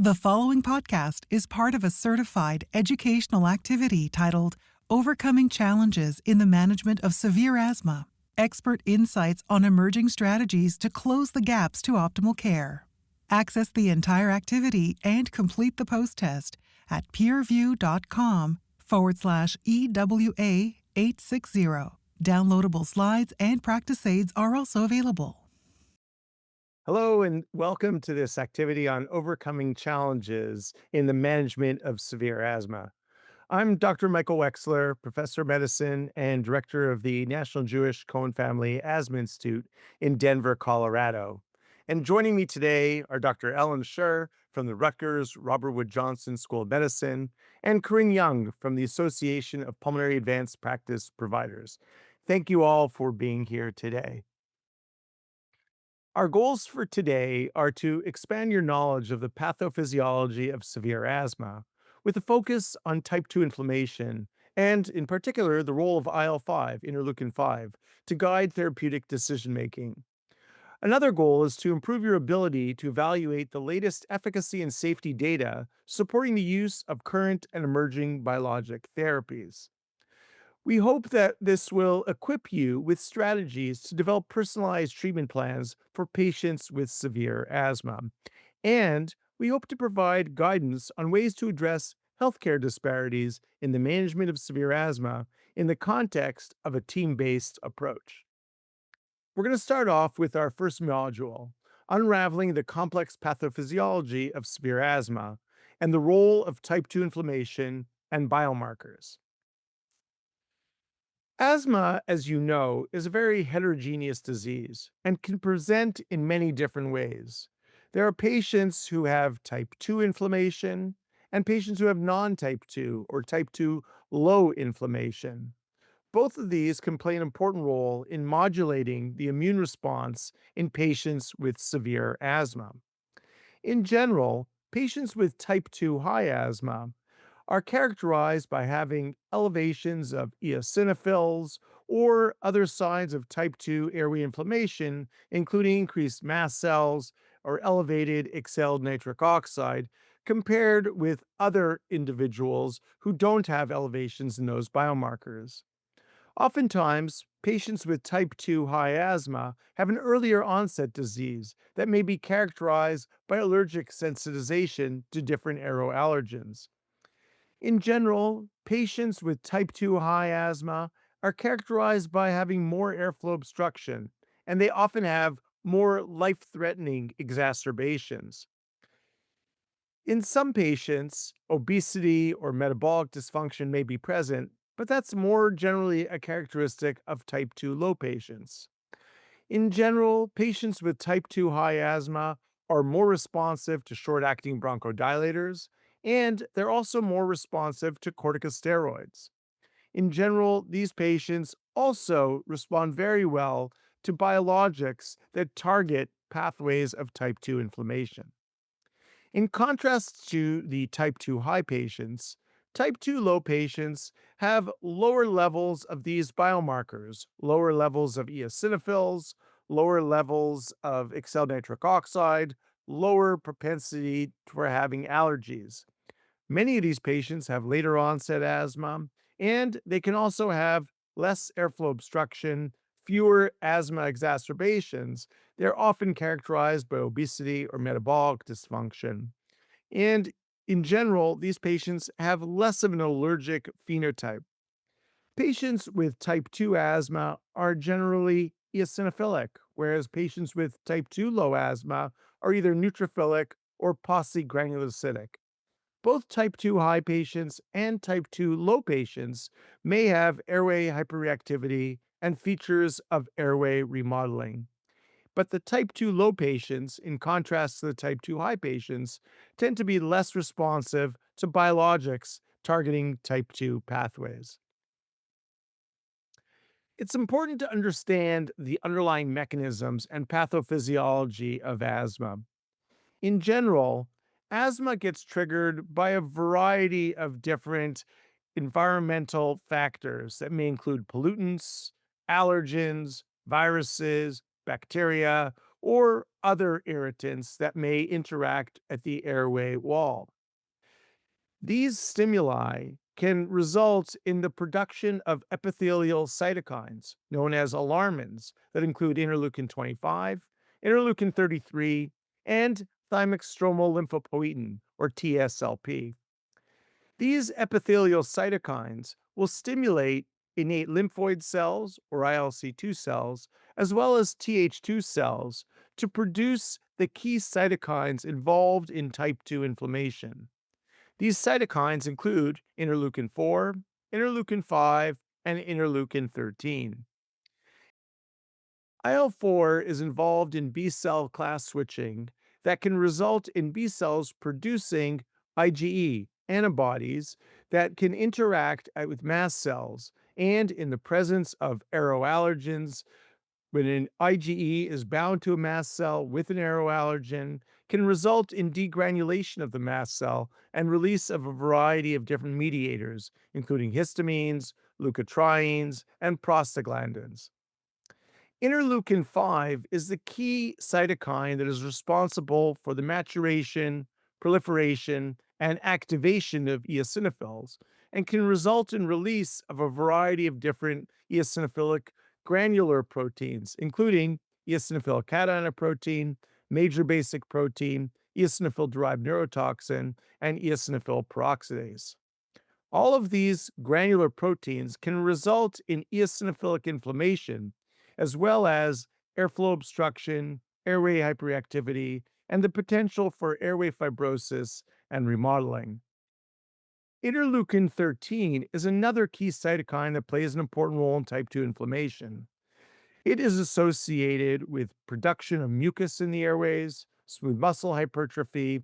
The following podcast is part of a certified educational activity titled Overcoming Challenges in the Management of Severe Asthma. Expert insights on emerging strategies to close the gaps to optimal care. Access the entire activity and complete the post-test at peerview.com/EWA860. Downloadable slides and practice aids are also available. Hello, and welcome to this activity on overcoming challenges in the management of severe asthma. I'm Dr. Michael Wexler, professor of medicine and director of the National Jewish Cohen Family Asthma Institute in Denver, Colorado. And joining me today are Dr. Ellen Scher from the Rutgers Robert Wood Johnson School of Medicine and Corinne Young from the Association of Pulmonary Advanced Practice Providers. Thank you all for being here today. Our goals for today are to expand your knowledge of the pathophysiology of severe asthma with a focus on type 2 inflammation and, in particular, the role of IL-5, interleukin 5, to guide therapeutic decision making. Another goal is to improve your ability to evaluate the latest efficacy and safety data supporting the use of current and emerging biologic therapies. We hope that this will equip you with strategies to develop personalized treatment plans for patients with severe asthma. And we hope to provide guidance on ways to address healthcare disparities in the management of severe asthma in the context of a team-based approach. We're going to start off with our first module, unraveling the complex pathophysiology of severe asthma and the role of type 2 inflammation and biomarkers. Asthma, as you know, is a very heterogeneous disease and can present in many different ways. There are patients who have type 2 inflammation and patients who have non-type 2 or type 2 low inflammation. Both of these can play an important role in modulating the immune response in patients with severe asthma. In general, patients with type 2 high asthma are characterized by having elevations of eosinophils or other signs of type 2 airway inflammation, including increased mast cells or elevated exhaled nitric oxide, compared with other individuals who don't have elevations in those biomarkers. Oftentimes, patients with type 2 high asthma have an earlier onset disease that may be characterized by allergic sensitization to different aeroallergens. In general, patients with type 2 high asthma are characterized by having more airflow obstruction, and they often have more life-threatening exacerbations. In some patients, obesity or metabolic dysfunction may be present, but that's more generally a characteristic of type 2 low patients. In general, patients with type 2 high asthma are more responsive to short-acting bronchodilators, and they're also more responsive to corticosteroids. In general, these patients also respond very well to biologics that target pathways of type 2 inflammation. In contrast to the type 2 high patients, type 2 low patients have lower levels of these biomarkers, lower levels of eosinophils, lower levels of exhaled nitric oxide, lower propensity for having allergies. Many of these patients have later onset asthma, and they can also have less airflow obstruction, fewer asthma exacerbations. They're often characterized by obesity or metabolic dysfunction. And in general, these patients have less of an allergic phenotype. Patients with type 2 asthma are generally eosinophilic, whereas patients with type 2 low asthma are either neutrophilic or polygranulocytic. Both type 2 high patients and type 2 low patients may have airway hyperreactivity and features of airway remodeling. But the type 2 low patients, in contrast to the type 2 high patients, tend to be less responsive to biologics targeting type 2 pathways. It's important to understand the underlying mechanisms and pathophysiology of asthma. In general, asthma gets triggered by a variety of different environmental factors that may include pollutants, allergens, viruses, bacteria, or other irritants that may interact at the airway wall. These stimuli can result in the production of epithelial cytokines, known as alarmins, that include interleukin 25, interleukin 33, and thymic stromal lymphopoietin, or TSLP. These epithelial cytokines will stimulate innate lymphoid cells, or ILC2 cells, as well as Th2 cells to produce the key cytokines involved in type 2 inflammation. These cytokines include interleukin 4, interleukin 5, and interleukin 13. IL-4 is involved in B cell class switching that can result in B cells producing IgE antibodies that can interact with mast cells, and in the presence of aeroallergens, when an IgE is bound to a mast cell with an aeroallergen, can result in degranulation of the mast cell and release of a variety of different mediators, including histamines, leukotrienes, and prostaglandins. Interleukin 5 is the key cytokine that is responsible for the maturation, proliferation, and activation of eosinophils and can result in release of a variety of different eosinophilic granular proteins, including eosinophil cation protein, major basic protein, eosinophil-derived neurotoxin, and eosinophil peroxidase. All of these granular proteins can result in eosinophilic inflammation, as well as airflow obstruction, airway hyperreactivity, and the potential for airway fibrosis and remodeling. Interleukin 13 is another key cytokine that plays an important role in type 2 inflammation. It is associated with production of mucus in the airways, smooth muscle hypertrophy,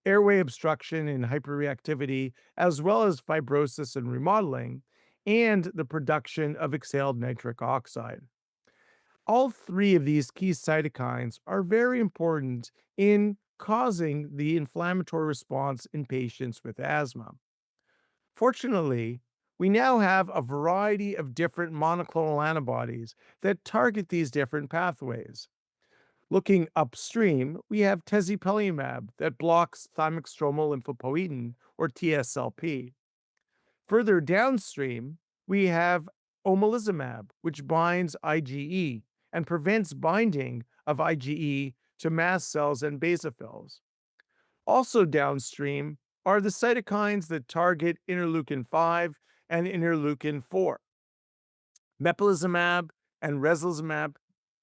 airway obstruction and hyperreactivity, as well as fibrosis and remodeling, and the production of exhaled nitric oxide. All three of these key cytokines are very important in causing the inflammatory response in patients with asthma. Fortunately, we now have a variety of different monoclonal antibodies that target these different pathways. Looking upstream, we have tezepelumab that blocks thymic stromal lymphopoietin, or TSLP. Further downstream, we have omalizumab, which binds IgE and prevents binding of IgE to mast cells and basophils. Also downstream are the cytokines that target interleukin 5 and interleukin 4. Mepolizumab and reslizumab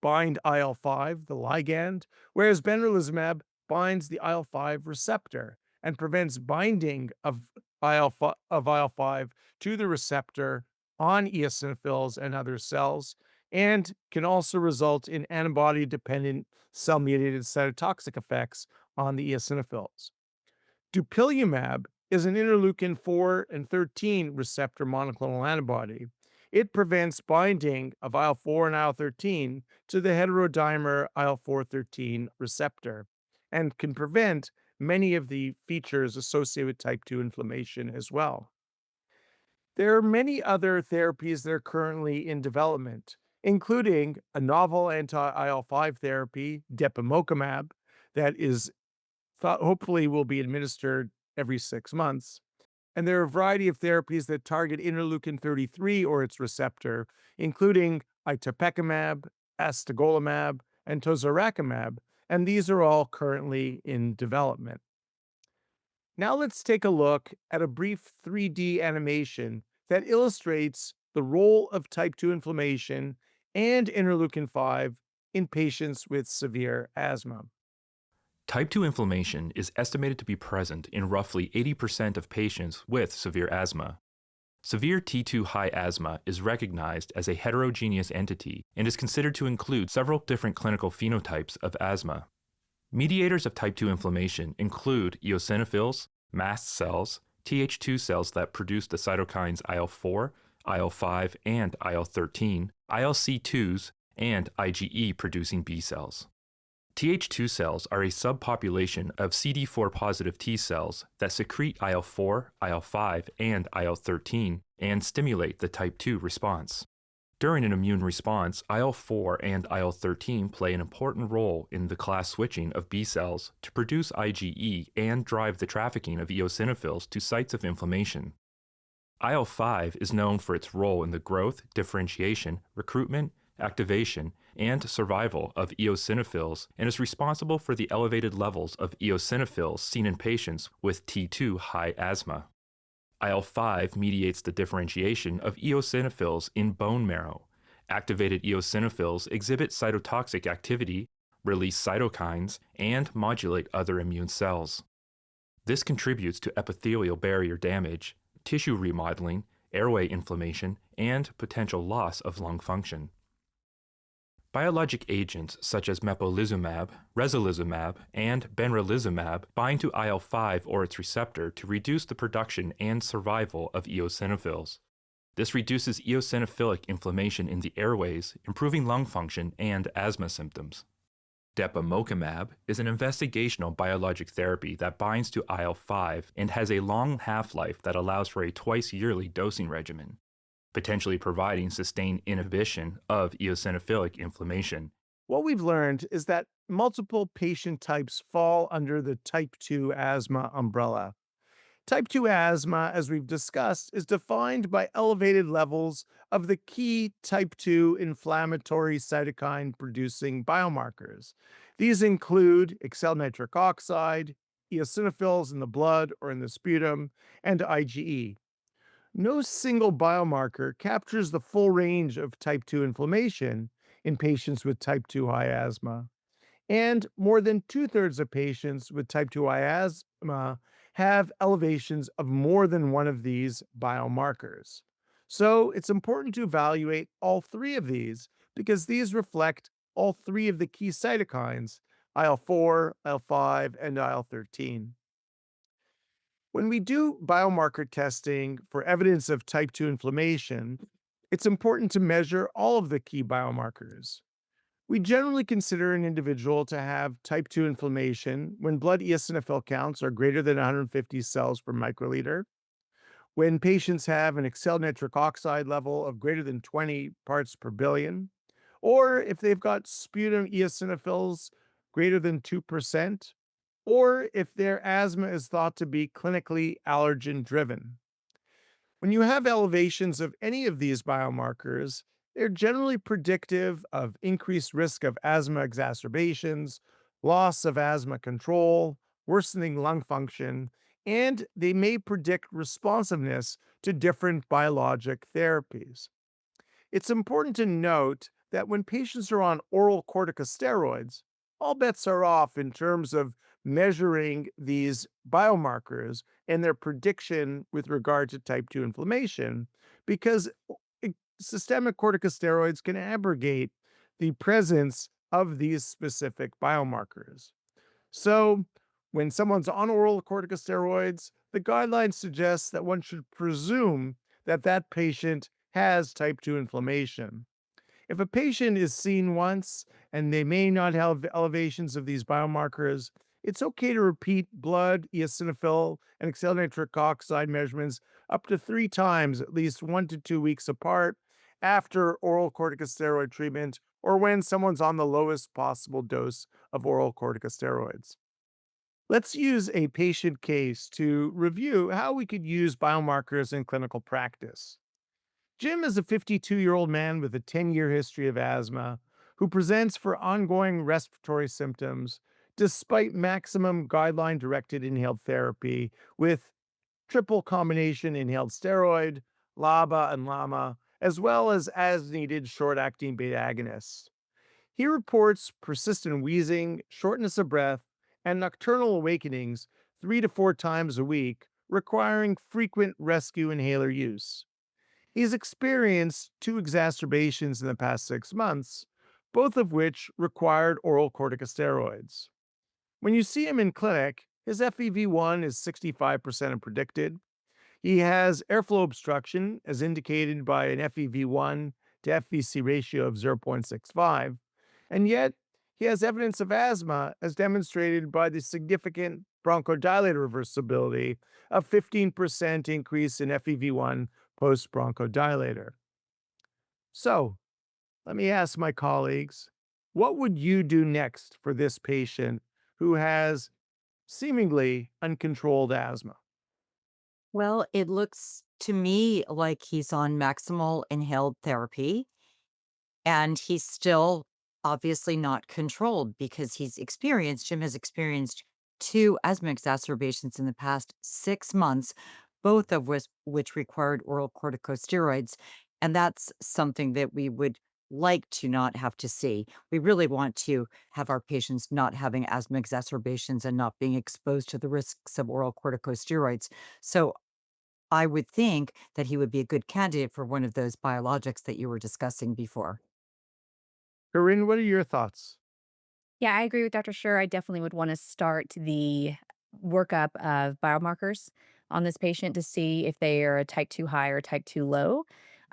bind IL-5, the ligand, whereas benralizumab binds the IL-5 receptor and prevents binding of IL-5 to the receptor on eosinophils and other cells, and can also result in antibody-dependent cell-mediated cytotoxic effects on the eosinophils. Dupilumab is an interleukin 4 and 13 receptor monoclonal antibody. It prevents binding of IL-4 and IL-13 to the heterodimer IL-4/13 receptor and can prevent many of the features associated with type 2 inflammation as well. There are many other therapies that are currently in development, including a novel anti-IL-5 therapy, depemokimab, that is hopefully will be administered every 6 months. And there are a variety of therapies that target interleukin 33 or its receptor, including itepekimab, astegolimab, and tozorakimab, and these are all currently in development. Now let's take a look at a brief 3D animation that illustrates the role of type 2 inflammation and interleukin 5 in patients with severe asthma. Type 2 inflammation is estimated to be present in roughly 80% of patients with severe asthma. Severe T2 high asthma is recognized as a heterogeneous entity and is considered to include several different clinical phenotypes of asthma. Mediators of type 2 inflammation include eosinophils, mast cells, Th2 cells that produce the cytokines IL-4, IL-5, and IL-13, ILC2s, and IgE producing B cells. Th2 cells are a subpopulation of CD4 positive T cells that secrete IL-4, IL-5, and IL-13 and stimulate the type 2 response. During an immune response, IL-4 and IL-13 play an important role in the class switching of B cells to produce IgE and drive the trafficking of eosinophils to sites of inflammation. IL-5 is known for its role in the growth, differentiation, recruitment, activation, and survival of eosinophils and is responsible for the elevated levels of eosinophils seen in patients with T2 high asthma. IL-5 mediates the differentiation of eosinophils in bone marrow. Activated eosinophils exhibit cytotoxic activity, release cytokines, and modulate other immune cells. This contributes to epithelial barrier damage, tissue remodeling, airway inflammation, and potential loss of lung function. Biologic agents such as mepolizumab, resilizumab, and benralizumab bind to IL-5 or its receptor to reduce the production and survival of eosinophils. This reduces eosinophilic inflammation in the airways, improving lung function and asthma symptoms. Depemokimab is an investigational biologic therapy that binds to IL-5 and has a long half-life that allows for a twice-yearly dosing regimen, potentially providing sustained inhibition of eosinophilic inflammation. What we've learned is that multiple patient types fall under the type 2 asthma umbrella. Type 2 asthma, as we've discussed, is defined by elevated levels of the key type 2 inflammatory cytokine producing biomarkers. These include exhaled nitric oxide, eosinophils in the blood or in the sputum, and IgE. No single biomarker captures the full range of type 2 inflammation in patients with type 2 high asthma. And more than two-thirds of patients with type 2 high asthma have elevations of more than one of these biomarkers. So it's important to evaluate all three of these because these reflect all three of the key cytokines, IL-4, IL-5, and IL-13. When we do biomarker testing for evidence of type 2 inflammation, it's important to measure all of the key biomarkers. We generally consider an individual to have type 2 inflammation when blood eosinophil counts are greater than 150 cells per microliter, when patients have an exhaled nitric oxide level of greater than 20 parts per billion, or if they've got sputum eosinophils greater than 2%, or if their asthma is thought to be clinically allergen-driven. When you have elevations of any of these biomarkers, they're generally predictive of increased risk of asthma exacerbations, loss of asthma control, worsening lung function, and they may predict responsiveness to different biologic therapies. It's important to note that when patients are on oral corticosteroids, all bets are off in terms of measuring these biomarkers and their prediction with regard to type 2 inflammation, because systemic corticosteroids can abrogate the presence of these specific biomarkers. So, when someone's on oral corticosteroids, the guidelines suggest that one should presume that that patient has type 2 inflammation. If a patient is seen once and they may not have elevations of these biomarkers, it's okay to repeat blood, eosinophil, and exhaled nitric oxide measurements up to 3 times, at least 1 to 2 weeks apart, after oral corticosteroid treatment or when someone's on the lowest possible dose of oral corticosteroids. Let's use a patient case to review how we could use biomarkers in clinical practice. Jim is a 52-year-old man with a 10-year history of asthma who presents for ongoing respiratory symptoms despite maximum guideline-directed inhaled therapy with triple combination inhaled steroid, LABA, and LAMA, as well as needed short-acting beta agonists. He reports persistent wheezing, shortness of breath, and nocturnal awakenings 3 to 4 times a week, requiring frequent rescue inhaler use. He's experienced 2 exacerbations in the past 6 months, both of which required oral corticosteroids. When you see him in clinic, his FEV1 is 65% predicted. He has airflow obstruction, as indicated by an FEV1 to FVC ratio of 0.65, and yet he has evidence of asthma, as demonstrated by the significant bronchodilator reversibility of 15% increase in FEV1 post-bronchodilator. So let me ask my colleagues, what would you do next for this patient who has seemingly uncontrolled asthma? Well, it looks to me like he's on maximal inhaled therapy and he's still obviously not controlled because Jim has experienced two asthma exacerbations in the past 6 months, both of which required oral corticosteroids. And that's something that we would like to not have to see. We really want to have our patients not having asthma exacerbations and not being exposed to the risks of oral corticosteroids. So I would think that he would be a good candidate for one of those biologics that you were discussing before. Corinne, what are your thoughts? Yeah, I agree with Dr. Scher. I definitely would want to start the workup of biomarkers on this patient to see if they are a type 2 high or type 2 low.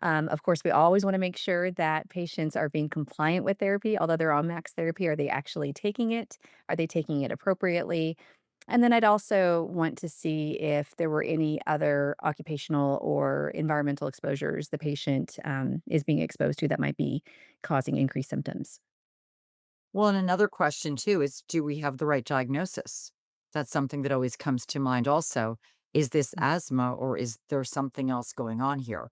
Of course, we always want to make sure that patients are being compliant with therapy, although they're on max therapy. Are they actually taking it? Are they taking it appropriately? And then I'd also want to see if there were any other occupational or environmental exposures the patient is being exposed to that might be causing increased symptoms. Well, and another question too is, do we have the right diagnosis? That's something that always comes to mind also. Is this asthma or is there something else going on here?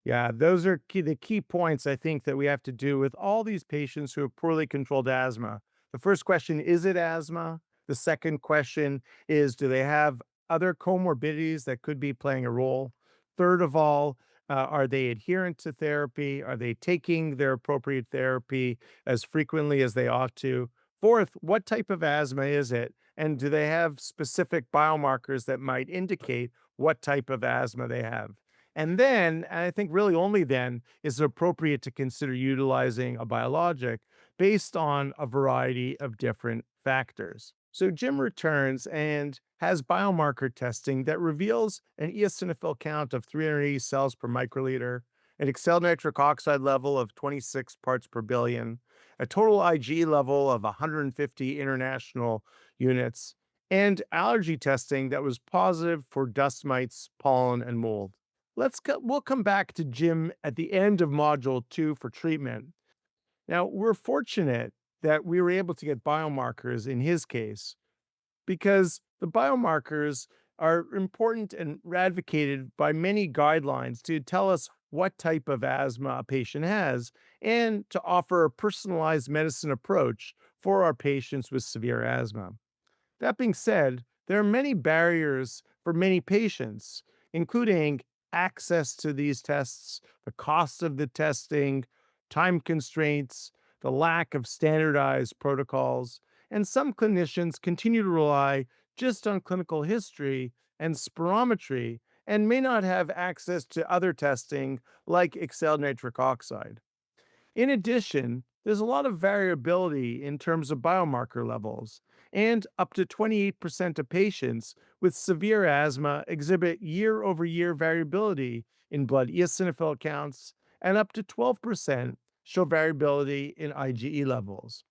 Yeah, those are the key points I think that we have to do with all these patients who have poorly controlled asthma. The first question, is it asthma? The second question is, do they have other comorbidities that could be playing a role? Third of all, are they adherent to therapy? Are they taking their appropriate therapy as frequently as they ought to? Fourth, what type of asthma is it? And do they have specific biomarkers that might indicate what type of asthma they have? And then, and I think really only then, is it appropriate to consider utilizing a biologic based on a variety of different factors. So Jim returns and has biomarker testing that reveals an eosinophil count of 380 cells per microliter, an exhaled nitric oxide level of 26 parts per billion, a total IgE level of 150 international units, and allergy testing that was positive for dust mites, pollen, and mold. We'll come back to Jim at the end of module 2 for treatment. Now, we're fortunate that we were able to get biomarkers in his case because the biomarkers are important and advocated by many guidelines to tell us what type of asthma a patient has and to offer a personalized medicine approach for our patients with severe asthma. That being said, there are many barriers for many patients, including access to these tests, the cost of the testing, time constraints, the lack of standardized protocols, and some clinicians continue to rely just on clinical history and spirometry and may not have access to other testing like exhaled nitric oxide. In addition, there's a lot of variability in terms of biomarker levels, and up to 28% of patients with severe asthma exhibit year over year variability in blood eosinophil counts, and up to 12% show variability in IgE levels.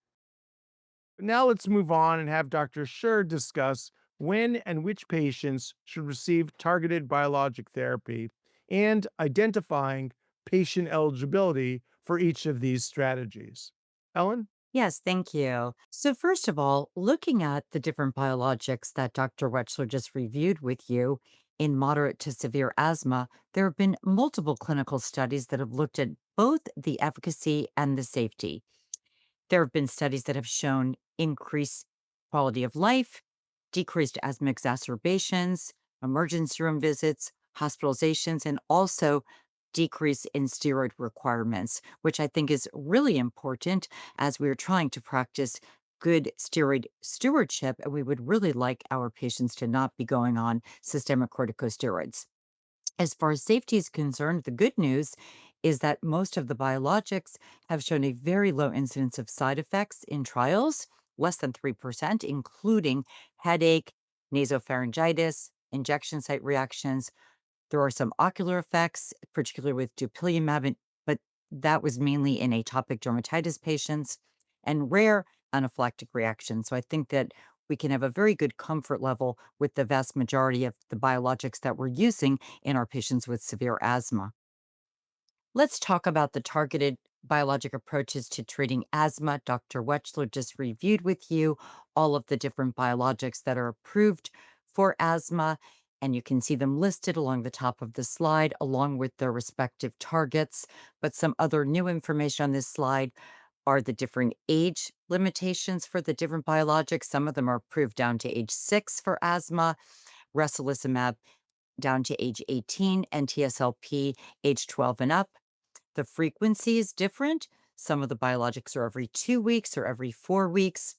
Now let's move on and have Dr. Scher discuss when and which patients should receive targeted biologic therapy and identifying patient eligibility for each of these strategies. Ellen? Yes, thank you. So, first of all, looking at the different biologics that Dr. Wechsler just reviewed with you in moderate to severe asthma, there have been multiple clinical studies that have looked at both the efficacy and the safety. There have been studies that have shown increased quality of life, decreased asthma exacerbations, emergency room visits, hospitalizations, and also decrease in steroid requirements, which I think is really important as we're trying to practice good steroid stewardship. And we would really like our patients to not be going on systemic corticosteroids. As far as safety is concerned, the good news is that most of the biologics have shown a very low incidence of side effects in trials, less than 3%, including headache, nasopharyngitis, injection site reactions. There are some ocular effects, particularly with dupilumab, but that was mainly in atopic dermatitis patients and rare anaphylactic reactions. So I think that we can have a very good comfort level with the vast majority of the biologics that we're using in our patients with severe asthma. Let's talk about the targeted biologic approaches to treating asthma. Dr. Wechsler just reviewed with you all of the different biologics that are approved for asthma, and you can see them listed along the top of the slide, along with their respective targets. But some other new information on this slide are the different age limitations for the different biologics. Some of them are approved down to age 6 for asthma, resilicimab down to age 18, and TSLP age 12 and up. The frequency is different. Some of the biologics are every 2 weeks or every 4 weeks.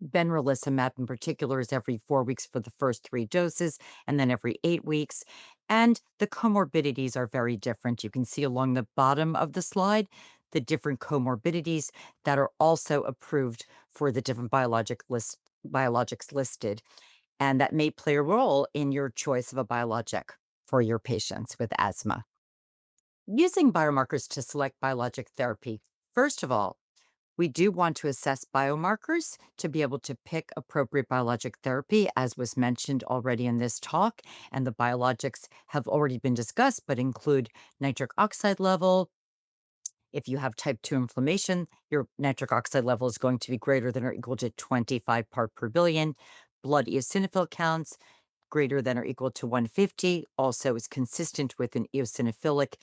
Benralizumab, in particular, is every 4 weeks for the first 3 doses and then every 8 weeks. And the comorbidities are very different. You can see along the bottom of the slide the different comorbidities that are also approved for the different biologics listed. And that may play a role in your choice of a biologic for your patients with asthma. Using biomarkers to select biologic therapy. First of all, we do want to assess biomarkers to be able to pick appropriate biologic therapy, as was mentioned already in this talk. And the biologics have already been discussed, but include nitric oxide level. If you have type 2 inflammation, your nitric oxide level is going to be greater than or equal to 25 part per billion. Blood eosinophil counts greater than or equal to 150 also is consistent with an eosinophilic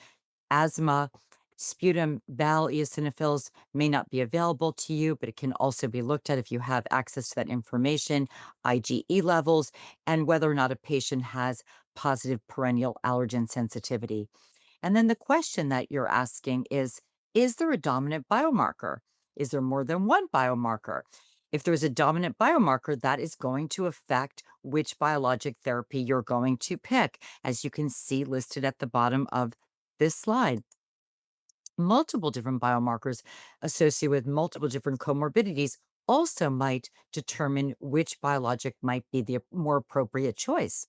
asthma. Sputum bowel eosinophils may not be available to you, but it can also be looked at if you have access to that information, IgE levels, and whether or not a patient has positive perennial allergen sensitivity. And then the question that you're asking is there a dominant biomarker? Is there more than one biomarker? If there's a dominant biomarker, that is going to affect which biologic therapy you're going to pick, as you can see listed at the bottom of this slide. Multiple different biomarkers associated with multiple different comorbidities also might determine which biologic might be the more appropriate choice.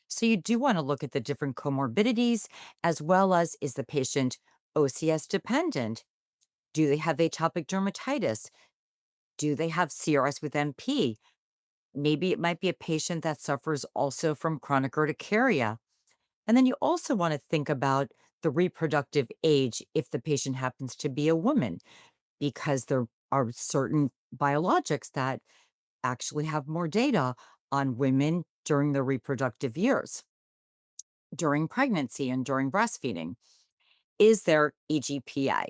So you do want to look at the different comorbidities, as well as, is the patient OCS dependent? Do they have atopic dermatitis? Do they have CRS with NP? Maybe it might be a patient that suffers also from chronic urticaria. And then you also want to think about the reproductive age if the patient happens to be a woman, because there are certain biologics that actually have more data on women during their reproductive years, during pregnancy and during breastfeeding. Is there EGPA?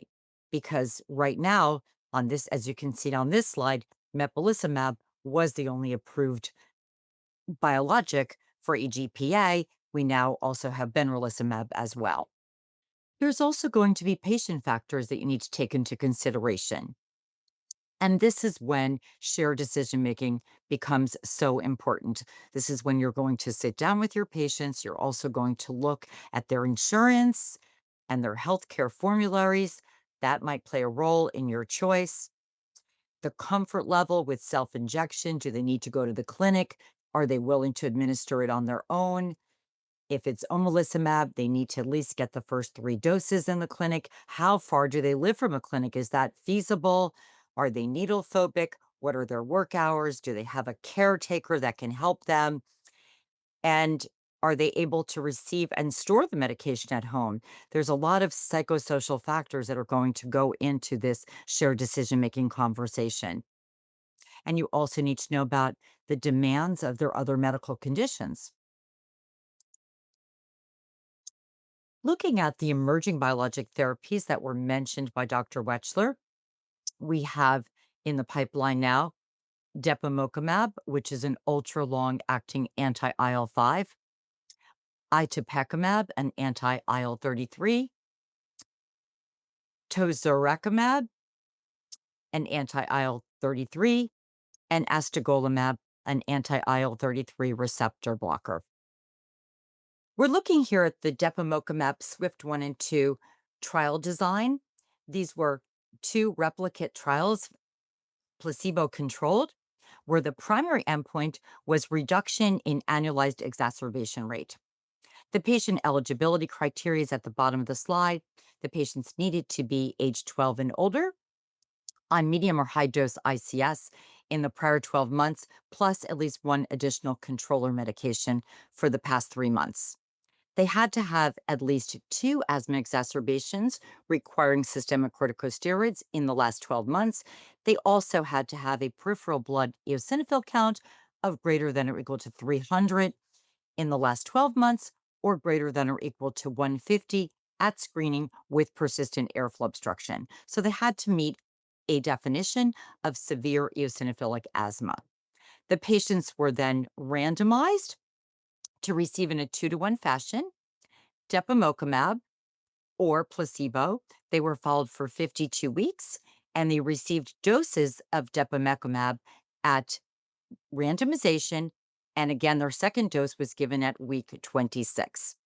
Because right now, on this, as you can see on this slide, mepolizumab was the only approved biologic for EGPA. We now also have benralizumab as well. There's also going to be patient factors that you need to take into consideration. And this is when shared decision making becomes so important. This is when you're going to sit down with your patients. You're also going to look at their insurance and their healthcare formularies. That might play a role in your choice. The comfort level with self injection. Do they need to go to the clinic? Are they willing to administer it on their own? If it's omalizumab, they need to at least get the first 3 doses in the clinic. How far do they live from a clinic? Is that feasible? Are they needle phobic? What are their work hours? Do they have a caretaker that can help them? And are they able to receive and store the medication at home? There's a lot of psychosocial factors that are going to go into this shared decision making conversation. And you also need to know about the demands of their other medical conditions. Looking at the emerging biologic therapies that were mentioned by Dr. Wechsler, we have in the pipeline now depemokimab, which is an ultra long acting anti IL-5, itepekimab, an anti IL-33, tozorakimab, an anti IL-33, and astegolimab, an anti IL-33 receptor blocker. We're looking here at the depemokimab SWIFT 1 and 2 trial design. These were 2 replicate trials, placebo-controlled, where the primary endpoint was reduction in annualized exacerbation rate. The patient eligibility criteria is at the bottom of the slide. The patients needed to be age 12 and older, on medium or high dose ICS in the prior 12 months, plus at least 1 additional controller medication for the past 3 months. They had to have at least two asthma exacerbations requiring systemic corticosteroids in the last 12 months. They also had to have a peripheral blood eosinophil count of greater than or equal to 300 in the last 12 months or greater than or equal to 150 at screening with persistent airflow obstruction. So they had to meet a definition of severe eosinophilic asthma. The patients were then randomized to receive in a 2-to-1 fashion depemokimab or placebo. They were followed for 52 weeks and they received doses of depemokimab at randomization. And again, their second dose was given at week 26.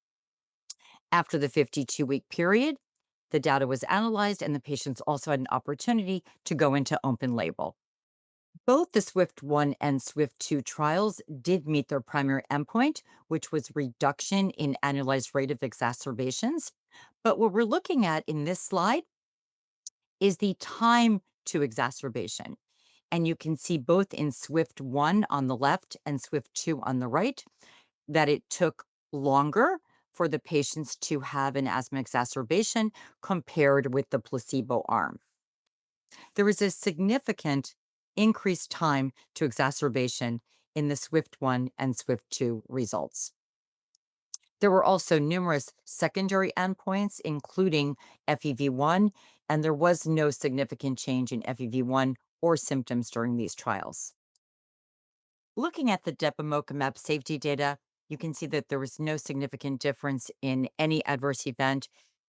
After the 52-week period, the data was analyzed and the patients also had an opportunity to go into open label. Both the SWIFT 1 and SWIFT 2 trials did meet their primary endpoint, which was reduction in annualized rate of exacerbations. But what we're looking at in this slide is the time to exacerbation. And you can see both in SWIFT 1 on the left and SWIFT 2 on the right that it took longer for the patients to have an asthma exacerbation compared with the placebo arm. There was a significant increased time to exacerbation in the SWIFT 1 and SWIFT 2 results. There were also numerous secondary endpoints, including FEV1, and there was no significant change in FEV1 or symptoms during these trials. Looking at the depemokimab safety data, you can see that there was no significant difference in any adverse event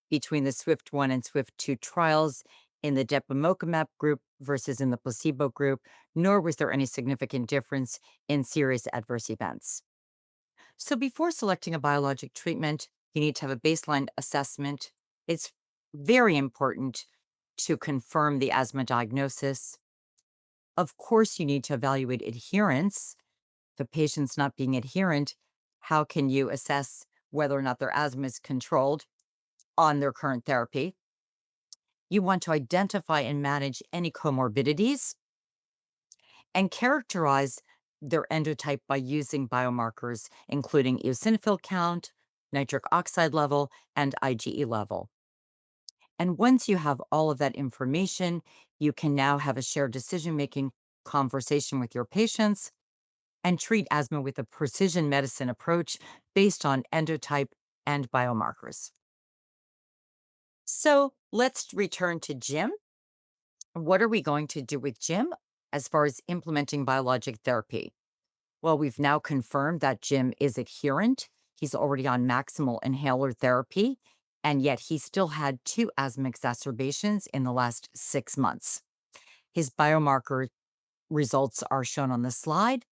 between the SWIFT 1 and SWIFT 2 trials in the depemokimab group versus in the placebo group, nor was there any significant difference in serious adverse events. So before selecting a biologic treatment, you need to have a baseline assessment. It's very important to confirm the asthma diagnosis. Of course, you need to evaluate adherence. If a patient's not being adherent, how can you assess whether or not their asthma is controlled on their current therapy? You want to identify and manage any comorbidities and characterize their endotype by using biomarkers, including eosinophil count, nitric oxide level, and IgE level. And once you have all of that information, you can now have a shared decision making conversation with your patients and treat asthma with a precision medicine approach based on endotype and biomarkers. So let's return to Jim. What are we going to do with Jim as far as implementing biologic therapy? Well, we've now confirmed that Jim is adherent. He's already on maximal inhaler therapy, and yet he still had two asthma exacerbations in the last 6 months. His biomarker results are shown on the slide,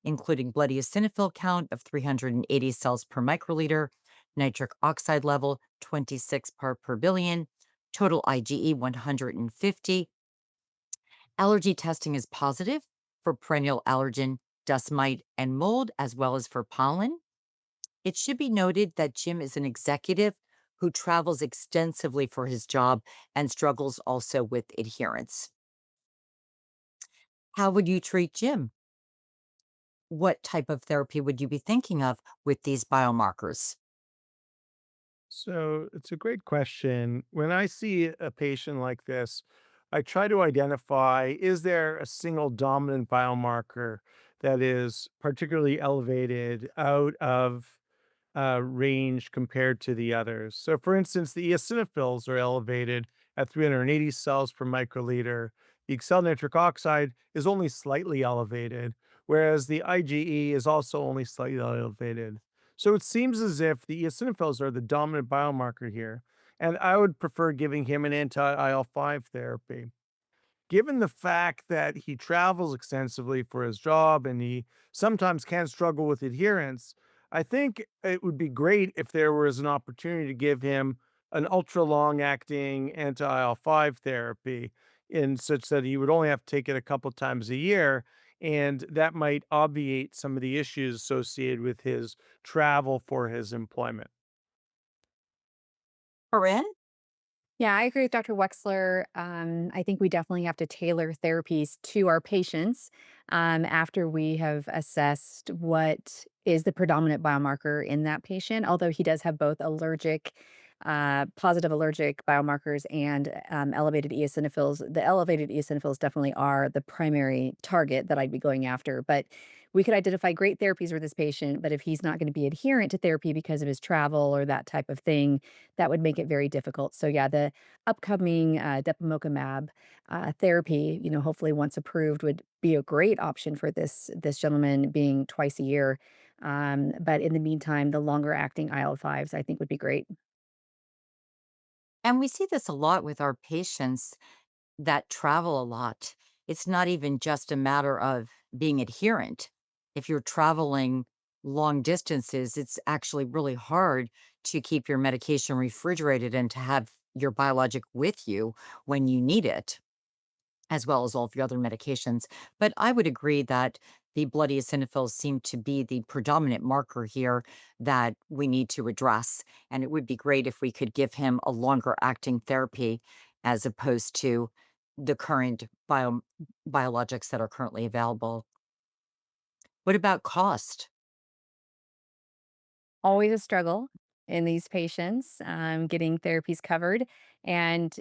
including blood eosinophil count of 380 cells per microliter, nitric oxide level 26 part per billion, total IgE 150. Allergy testing is positive for perennial allergen, dust mite, and mold, as well as for pollen. It should be noted that Jim is an executive who travels extensively for his job and struggles also with adherence. How would you treat Jim? What type of therapy would you be thinking of with these biomarkers? So it's a great question. When I see a patient like this, I try to identify, is there a single dominant biomarker that is particularly elevated out of range compared to the others? So, for instance, the eosinophils are elevated at 380 cells per microliter. The exhaled nitric oxide is only slightly elevated, whereas the IgE is also only slightly elevated. So it seems as if the eosinophils are the dominant biomarker here, and I would prefer giving him an anti-IL-5 therapy. Given the fact that he travels extensively for his job and he sometimes can struggle with adherence, I think it would be great if there was an opportunity to give him an ultra long acting anti IL-5 therapy in such that he would only have to take it a couple times a year. And that might obviate some of the issues associated with his travel for his employment. Corinne? Yeah, I agree with Dr. Wexler. I think we definitely have to tailor therapies to our patients after we have assessed what is the predominant biomarker in that patient, although he does have both positive allergic biomarkers and elevated eosinophils. The elevated eosinophils definitely are the primary target that I'd be going after. But we could identify great therapies for this patient, but if he's not going to be adherent to therapy because of his travel or that type of thing, that would make it very difficult. So yeah, the upcoming depemokimab therapy, hopefully once approved, would be a great option for this gentleman, being twice a year. But in the meantime, the longer acting IL-5s I think would be great. And we see this a lot with our patients that travel a lot. It's not even just a matter of being adherent. If you're traveling long distances, it's actually really hard to keep your medication refrigerated and to have your biologic with you when you need it, as well as all of your other medications. But I would agree that the blood eosinophils seem to be the predominant marker here that we need to address. And it would be great if we could give him a longer acting therapy as opposed to the current biologics that are currently available. What about cost? Always a struggle in these patients, getting therapies covered. And,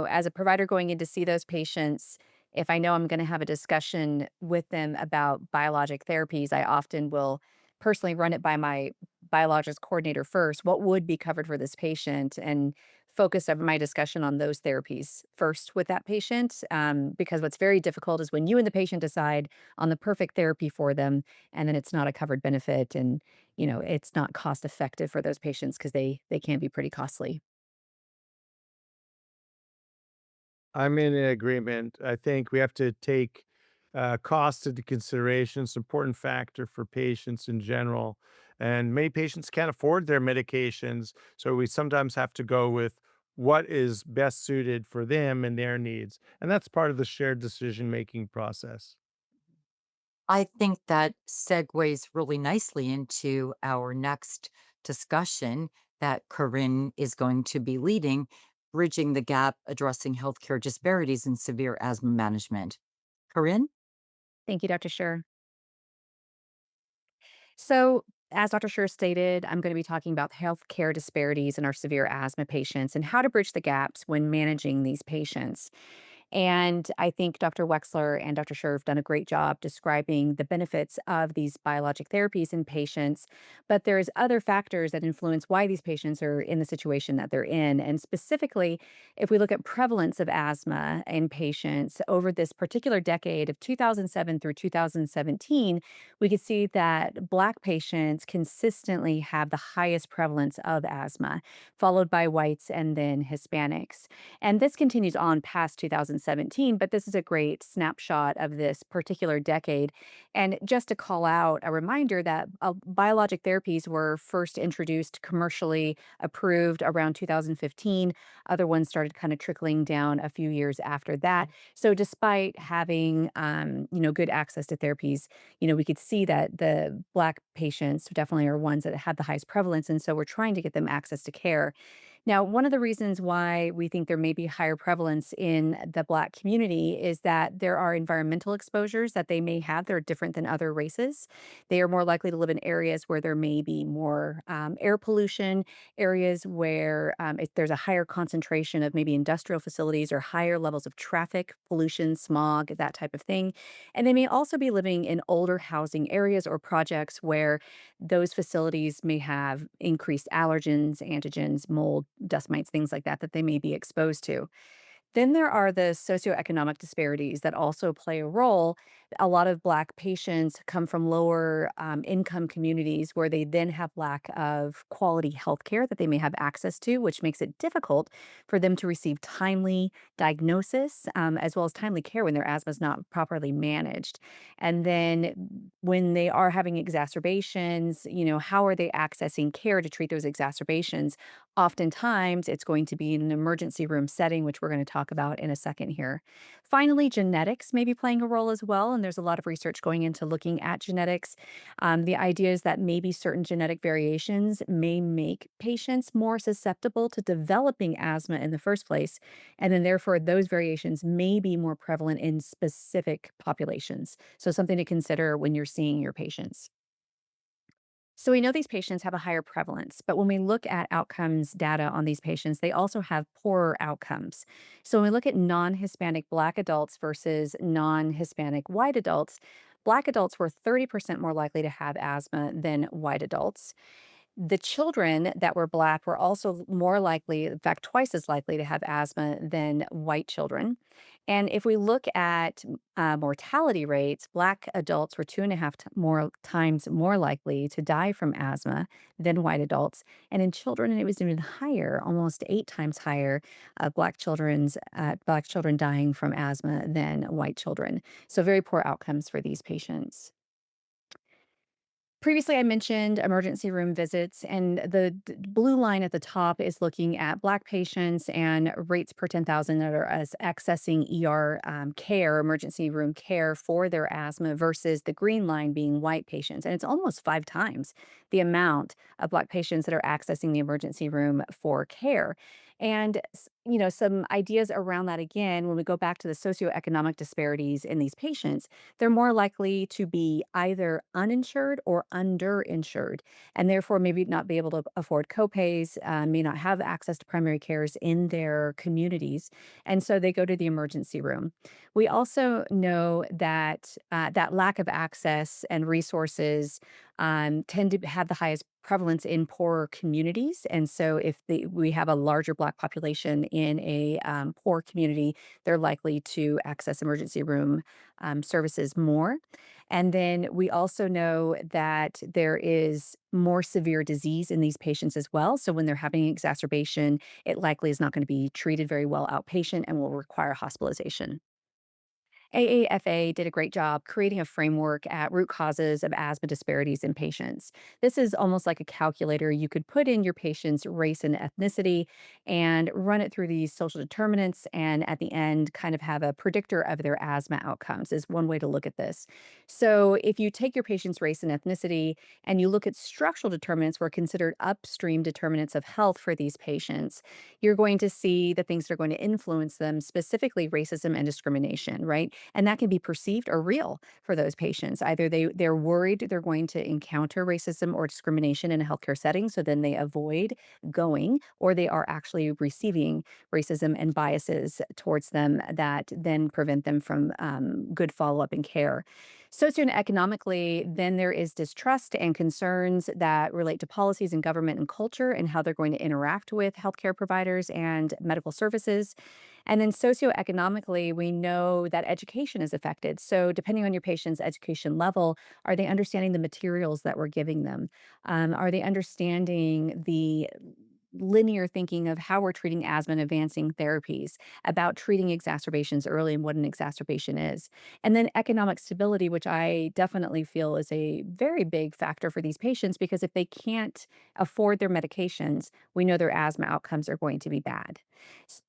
as a provider going in to see those patients, if I know I'm going to have a discussion with them about biologic therapies, I often will personally run it by my biologics coordinator first. What would be covered for this patient? And focus of my discussion on those therapies first with that patient. Because what's very difficult is when you and the patient decide on the perfect therapy for them, and then it's not a covered benefit. And it's not cost effective for those patients because they can be pretty costly. I'm in agreement. I think we have to take cost into consideration. It's an important factor for patients in general. And many patients can't afford their medications. So we sometimes have to go with what is best suited for them and their needs. And that's part of the shared decision making process. I think that segues really nicely into our next discussion that Corinne is going to be leading, bridging the gap, addressing healthcare disparities in severe asthma management. Corinne? Thank you, Dr. Scher. So, as Dr. Scher stated, I'm going to be talking about healthcare disparities in our severe asthma patients and how to bridge the gaps when managing these patients. And I think Dr. Wexler and Dr. Scher have done a great job describing the benefits of these biologic therapies in patients. But there's other factors that influence why these patients are in the situation that they're in. And specifically, if we look at prevalence of asthma in patients over this particular decade of 2007 through 2017, we could see that Black patients consistently have the highest prevalence of asthma, followed by whites and then Hispanics. And this continues on past 2017, but this is a great snapshot of this particular decade. And just to call out a reminder that biologic therapies were first introduced commercially approved around 2015. Other ones started kind of trickling down a few years after that. So despite having good access to therapies, we could see that the Black patients definitely are ones that had the highest prevalence. And so we're trying to get them access to care. Now, one of the reasons why we think there may be higher prevalence in the Black community is that there are environmental exposures that they may have that are different than other races. They are more likely to live in areas where there may be more air pollution, areas where there's a higher concentration of maybe industrial facilities or higher levels of traffic, pollution, smog, that type of thing. And they may also be living in older housing areas or projects where those facilities may have increased allergens, antigens, mold, dust mites, things like that, that they may be exposed to. Then there are the socioeconomic disparities that also play a role. A lot of Black patients come from lower income communities where they then have lack of quality health care that they may have access to, which makes it difficult for them to receive timely diagnosis as well as timely care when their asthma is not properly managed. And then when they are having exacerbations, how are they accessing care to treat those exacerbations? Oftentimes, it's going to be in an emergency room setting, which we're going to talk about in a second here. Finally, genetics may be playing a role as well, and there's a lot of research going into looking at genetics. The idea is that maybe certain genetic variations may make patients more susceptible to developing asthma in the first place, and then therefore those variations may be more prevalent in specific populations. So something to consider when you're seeing your patients. So we know these patients have a higher prevalence, but when we look at outcomes data on these patients, they also have poorer outcomes. So when we look at non-Hispanic Black adults versus non-Hispanic white adults, Black adults were 30% more likely to have asthma than white adults. The children that were Black were also more likely, in fact, twice as likely to have asthma than white children. And if we look at mortality rates, Black adults were 2.5 more times more likely to die from asthma than white adults. And in children, it was even higher, almost 8 times higher, Black children dying from asthma than white children. So very poor outcomes for these patients. Previously, I mentioned emergency room visits, and the blue line at the top is looking at Black patients and rates per 10,000 that are accessing ER care, emergency room care for their asthma versus the green line being white patients. And it's almost 5 times the amount of Black patients that are accessing the emergency room for care. And, some ideas around that again, when we go back to the socioeconomic disparities in these patients, they're more likely to be either uninsured or underinsured, and therefore maybe not be able to afford copays, may not have access to primary cares in their communities, and so they go to the emergency room. We also know that that lack of access and resources tend to have the highest prevalence in poorer communities, and so if we have a larger Black population in a poor community, they're likely to access emergency room services more. And then we also know that there is more severe disease in these patients as well. So when they're having exacerbation, it likely is not going to be treated very well outpatient and will require hospitalization. AAFA did a great job creating a framework at root causes of asthma disparities in patients. This is almost like a calculator. You could put in your patient's race and ethnicity and run it through these social determinants, and at the end, kind of have a predictor of their asthma outcomes, is one way to look at this. So, if you take your patient's race and ethnicity and you look at structural determinants, were considered upstream determinants of health for these patients, you're going to see the things that are going to influence them, specifically racism and discrimination, right? And that can be perceived or real for those patients. Either they're worried they're going to encounter racism or discrimination in a healthcare setting, so then they avoid going, or they are actually receiving racism and biases towards them that then prevent them from good follow-up and care. Socioeconomically, then there is distrust and concerns that relate to policies and government and culture and how they're going to interact with healthcare providers and medical services. And then socioeconomically, we know that education is affected. So, depending on your patient's education level, are they understanding the materials that we're giving them? Are they understanding the linear thinking of how we're treating asthma and advancing therapies, about treating exacerbations early and what an exacerbation is? And then economic stability, which I definitely feel is a very big factor for these patients, because if they can't afford their medications, we know their asthma outcomes are going to be bad.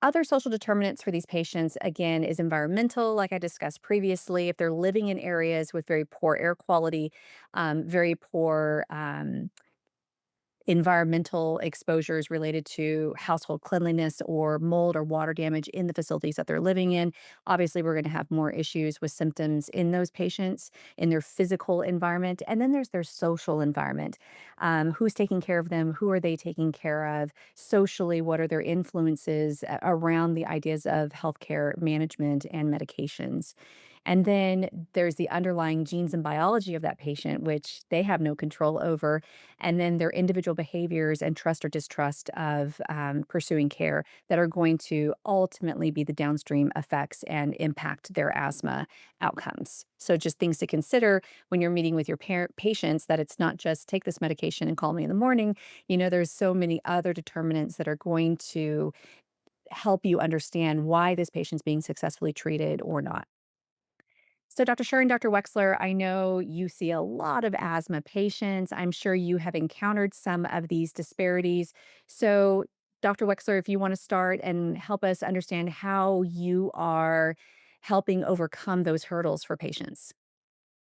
Other social determinants for these patients, again, is environmental, like I discussed previously. If they're living in areas with very poor air quality, very poor environmental exposures related to household cleanliness or mold or water damage in the facilities that they're living in. Obviously, we're going to have more issues with symptoms in those patients, in their physical environment. And then there's their social environment. Who's taking care of them? Who are they taking care of? Socially, what are their influences around the ideas of healthcare management and medications? And then there's the underlying genes and biology of that patient, which they have no control over, and then their individual behaviors and trust or distrust of pursuing care that are going to ultimately be the downstream effects and impact their asthma outcomes. So, just things to consider when you're meeting with your patients, that it's not just take this medication and call me in the morning. There's so many other determinants that are going to help you understand why this patient's being successfully treated or not. So, Dr. Scher and Dr. Wexler, I know you see a lot of asthma patients. I'm sure you have encountered some of these disparities. So, Dr. Wexler, if you want to start and help us understand how you are helping overcome those hurdles for patients.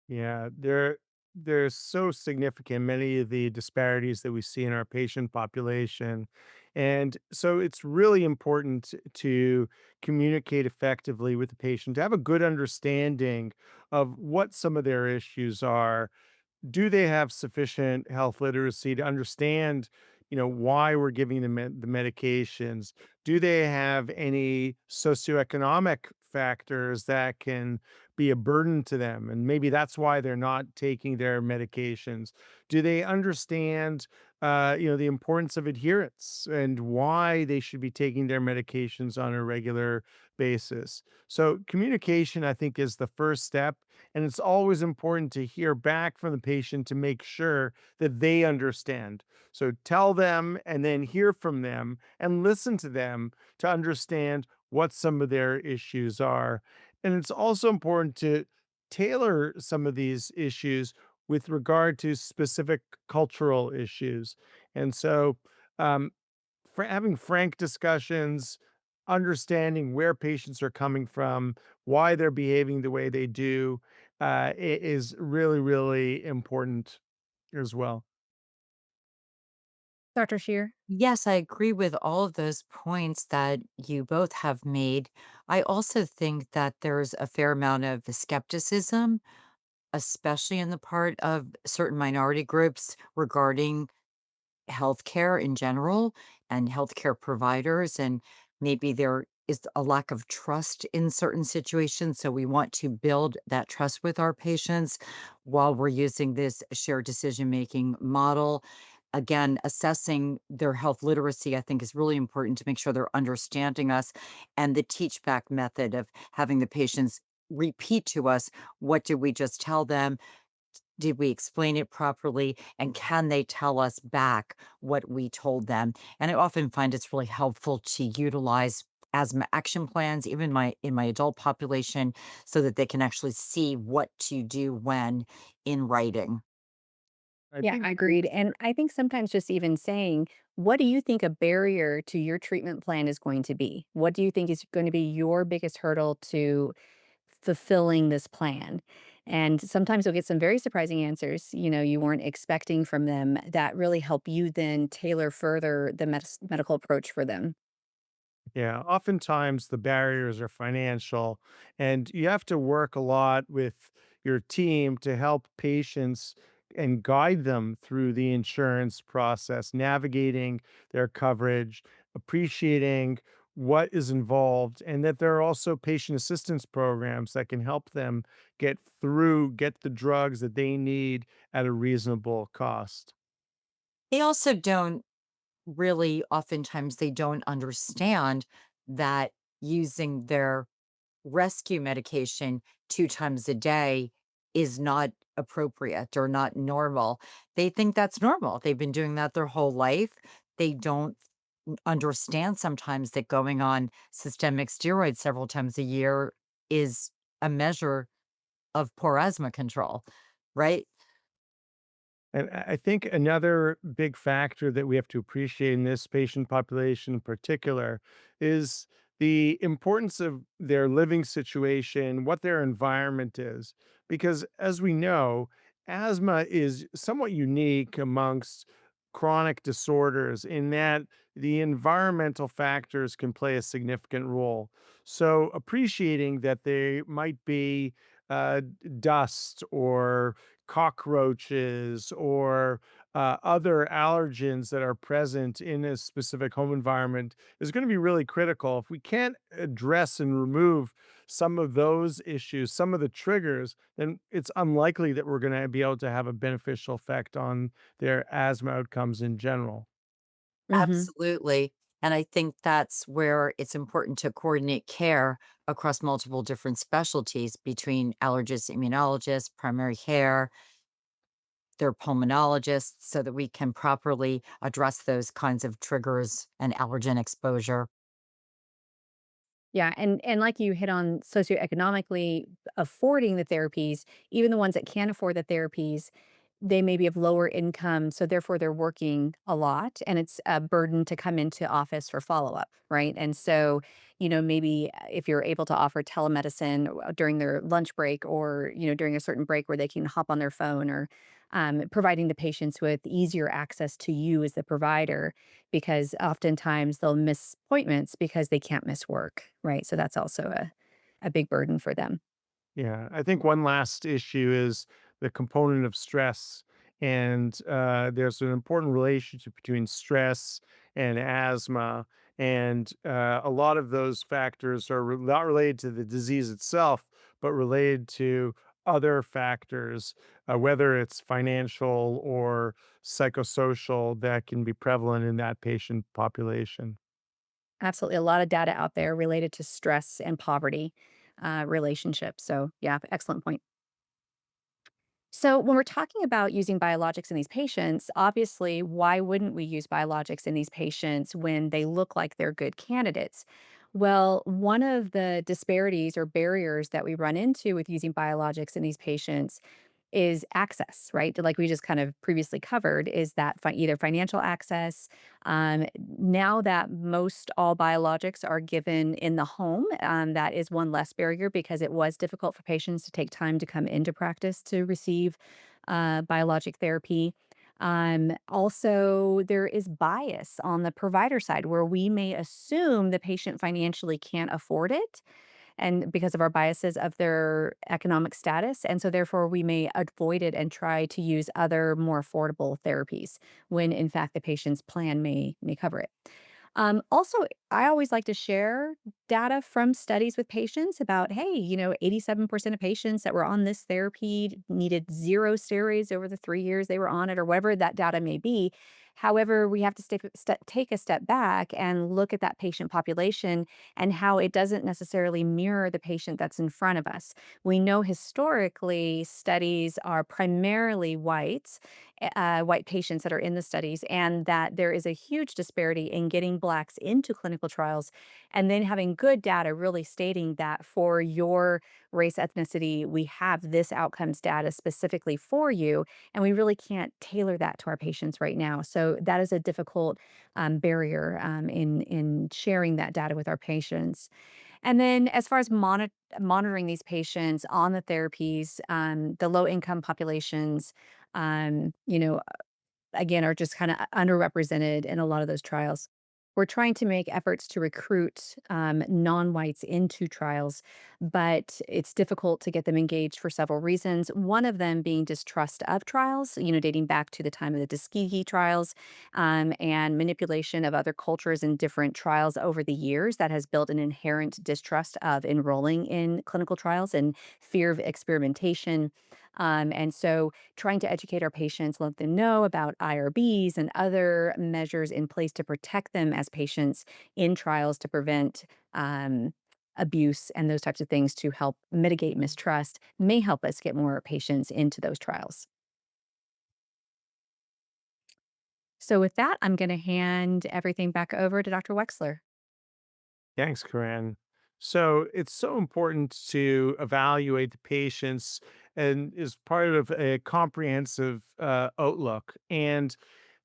Yeah, they're so significant, many of the disparities that we see in our patient population. And so it's really important to communicate effectively with the patient, to have a good understanding of what some of their issues are, do they have sufficient health literacy to understand, why we're giving them the medications? Do they have any socioeconomic factors that can be a burden to them? And maybe that's why they're not taking their medications. Do they understand, the importance of adherence and why they should be taking their medications on a regular basis? So communication, I think, is the first step. And it's always important to hear back from the patient to make sure that they understand. So tell them and then hear from them and listen to them to understand what some of their issues are. And it's also important to tailor some of these issues with regard to specific cultural issues. And so, um, for having frank discussions, understanding where patients are coming from, why they're behaving the way they do, is really, really important as well. Dr. Shear? Yes, I agree with all of those points that you both have made. I also think that there's a fair amount of skepticism, especially in the part of certain minority groups regarding healthcare in general and healthcare providers. And maybe there is a lack of trust in certain situations. So we want to build that trust with our patients while we're using this shared decision making model. Again, assessing their health literacy, I think, is really important to make sure they're understanding us. And the teach back method of having the patients repeat to us, what did we just tell them? Did we explain it properly? And can they tell us back what we told them? And I often find it's really helpful to utilize asthma action plans, even in my adult population, so that they can actually see what to do when in writing. I Yeah, think agreed. And I think sometimes just even saying, what do you think a barrier to your treatment plan is going to be? What do you think is going to be your biggest hurdle to fulfilling this plan? And sometimes you'll get some very surprising answers, you weren't expecting from them that really help you then tailor further the medical approach for them. Yeah, oftentimes the barriers are financial, and you have to work a lot with your team to help patients and guide them through the insurance process, navigating their coverage, appreciating what is involved, and that there are also patient assistance programs that can help them get the drugs that they need at a reasonable cost. They also don't really, oftentimes, they don't understand that using their rescue medication 2 times a day is not appropriate or not normal. They think that's normal. They've been doing that their whole life. They don't understand sometimes that going on systemic steroids several times a year is a measure of poor asthma control, right? And I think another big factor that we have to appreciate in this patient population in particular is the importance of their living situation, what their environment is. Because as we know, asthma is somewhat unique amongst chronic disorders in that the environmental factors can play a significant role. So appreciating that they might be uh, dust or cockroaches or other allergens that are present in a specific home environment is going to be really critical. If we can't address and remove some of those issues, some of the triggers, then it's unlikely that we're going to be able to have a beneficial effect on their asthma outcomes in general. Hmm. Absolutely. And I think that's where it's important to coordinate care across multiple different specialties between allergists, immunologists, primary care, their pulmonologists, so that we can properly address those kinds of triggers and allergen exposure. Yeah, and like you hit on socioeconomically affording the therapies, even the ones that can't afford the therapies, they may be of lower income, so therefore they're working a lot, and it's a burden to come into office for follow-up, right? And so, maybe if you're able to offer telemedicine during their lunch break or, during a certain break where they can hop on their phone or providing the patients with easier access to you as the provider, because oftentimes they'll miss appointments because they can't miss work, right? So that's also a big burden for them. Yeah, I think one last issue is the component of stress. And there's an important relationship between stress and asthma. And a lot of those factors are not related to the disease itself, but related to other factors, whether it's financial or psychosocial, that can be prevalent in that patient population. Absolutely. A lot of data out there related to stress and poverty relationships. So, yeah, excellent point. So, when we're talking about using biologics in these patients, obviously, why wouldn't we use biologics in these patients when they look like they're good candidates? Well, one of the disparities or barriers that we run into with using biologics in these patients is access, right? Like we just kind of previously covered, is that either financial access. Now that most all biologics are given in the home, that is one less barrier because it was difficult for patients to take time to come into practice to receive biologic therapy. Also, there is bias on the provider side where we may assume the patient financially can't afford it and because of our biases of their economic status. And so therefore we may avoid it and try to use other more affordable therapies when in fact the patient's plan may cover it. Also, I always like to share data from studies with patients about, hey, 87% of patients that were on this therapy needed zero steroids over the 3 years they were on it, or whatever that data may be. However, we have to take a step back and look at that patient population and how it doesn't necessarily mirror the patient that's in front of us. We know historically studies are primarily white patients that are in the studies, and that there is a huge disparity in getting Blacks into clinical trials, and then having good data really stating that for your race, ethnicity, we have this outcomes data specifically for you, and we really can't tailor that to our patients right now. So that is a difficult barrier in sharing that data with our patients. And then as far as monitoring these patients on the therapies, the low income populations, um, you know, again, are just kinda underrepresented in a lot of those trials. We're trying to make efforts to recruit, non-whites into trials, but it's difficult to get them engaged for several reasons. One of them being distrust of trials, dating back to the time of the Tuskegee trials, and manipulation of other cultures in different trials over the years that has built an inherent distrust of enrolling in clinical trials and fear of experimentation. And so trying to educate our patients, let them know about IRBs and other measures in place to protect them as patients in trials to prevent abuse and those types of things to help mitigate mistrust may help us get more patients into those trials. So, with that, I'm going to hand everything back over to Dr. Wexler. Thanks, Corinne. So it's so important to evaluate the patients and is part of a comprehensive outlook. And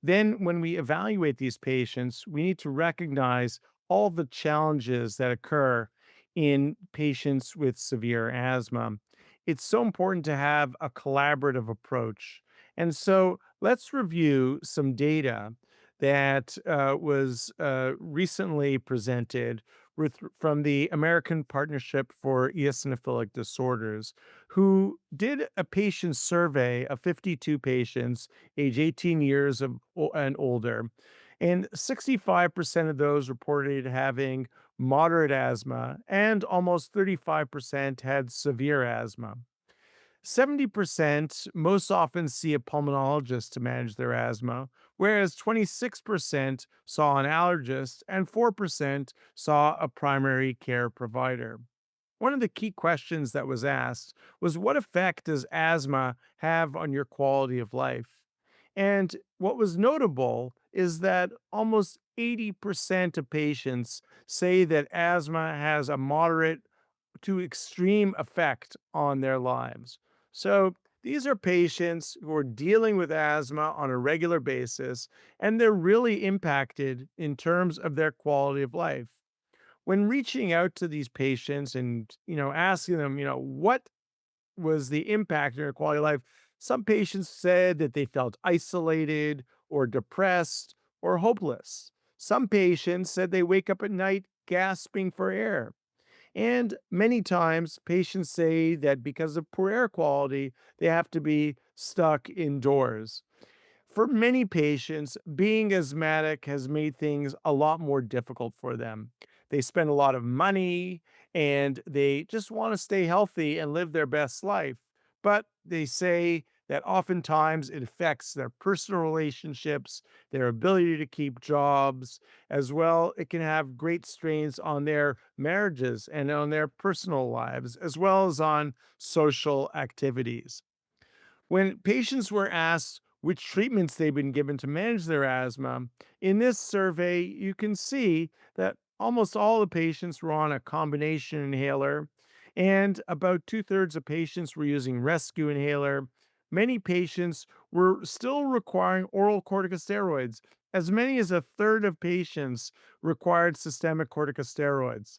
then when we evaluate these patients, we need to recognize all the challenges that occur in patients with severe asthma. It's so important to have a collaborative approach. And so let's review some data that was recently presented from the American Partnership for Eosinophilic Disorders, who did a patient survey of 52 patients age 18 years and older. And 65% of those reported having moderate asthma, and almost 35% had severe asthma. 70% most often see a pulmonologist to manage their asthma, whereas 26% saw an allergist and 4% saw a primary care provider. One of the key questions that was asked was, what effect does asthma have on your quality of life? And what was notable is that almost 80% of patients say that asthma has a moderate to extreme effect on their lives. So these are patients who are dealing with asthma on a regular basis, and they're really impacted in terms of their quality of life. When reaching out to these patients and asking them, what was the impact on their quality of life, some patients said that they felt isolated or depressed or hopeless. Some patients said they wake up at night gasping for air. And many times, patients say that because of poor air quality, they have to be stuck indoors. For many patients, being asthmatic has made things a lot more difficult for them. They spend a lot of money and they just want to stay healthy and live their best life. But they say that oftentimes it affects their personal relationships, their ability to keep jobs, as well. It can have great strains on their marriages and on their personal lives, as well as on social activities. When patients were asked which treatments they've been given to manage their asthma, in this survey, you can see that almost all the patients were on a combination inhaler, and about two-thirds of patients were using rescue inhaler. Many patients were still requiring oral corticosteroids. As many as a third of patients required systemic corticosteroids.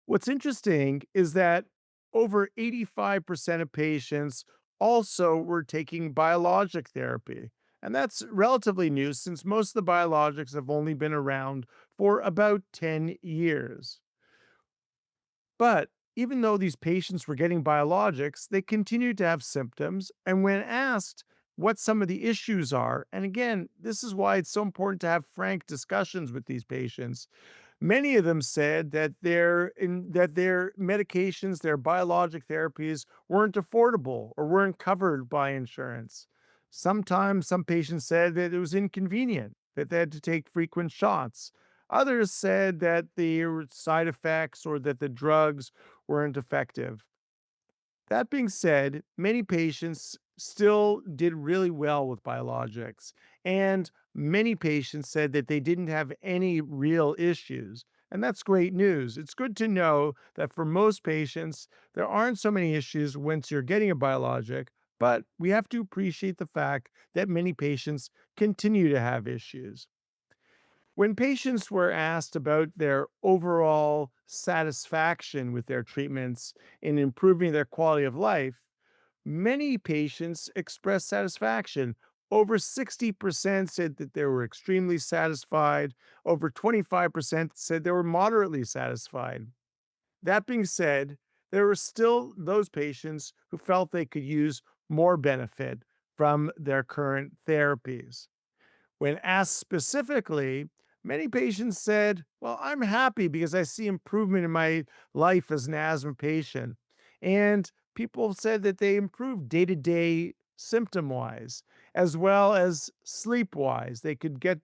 What's interesting is that over 85% of patients also were taking biologic therapy. And that's relatively new since most of the biologics have only been around for about 10 years. But even though these patients were getting biologics, they continued to have symptoms. And when asked what some of the issues are, and again, this is why it's so important to have frank discussions with these patients. Many of them said that their medications, their biologic therapies weren't affordable or weren't covered by insurance. Sometimes some patients said that it was inconvenient, that they had to take frequent shots. Others said that the side effects or that the drugs weren't effective. That being said, many patients still did really well with biologics, and many patients said that they didn't have any real issues. And that's great news. It's good to know that for most patients, there aren't so many issues once you're getting a biologic, but we have to appreciate the fact that many patients continue to have issues. When patients were asked about their overall satisfaction with their treatments in improving their quality of life, many patients expressed satisfaction. Over 60% said that they were extremely satisfied. Over 25% said they were moderately satisfied. That being said, there were still those patients who felt they could use more benefit from their current therapies. When asked specifically, many patients said, "Well, I'm happy because I see improvement in my life as an asthma patient." And people said that they improved day to day symptom wise, as well as sleep wise. They could get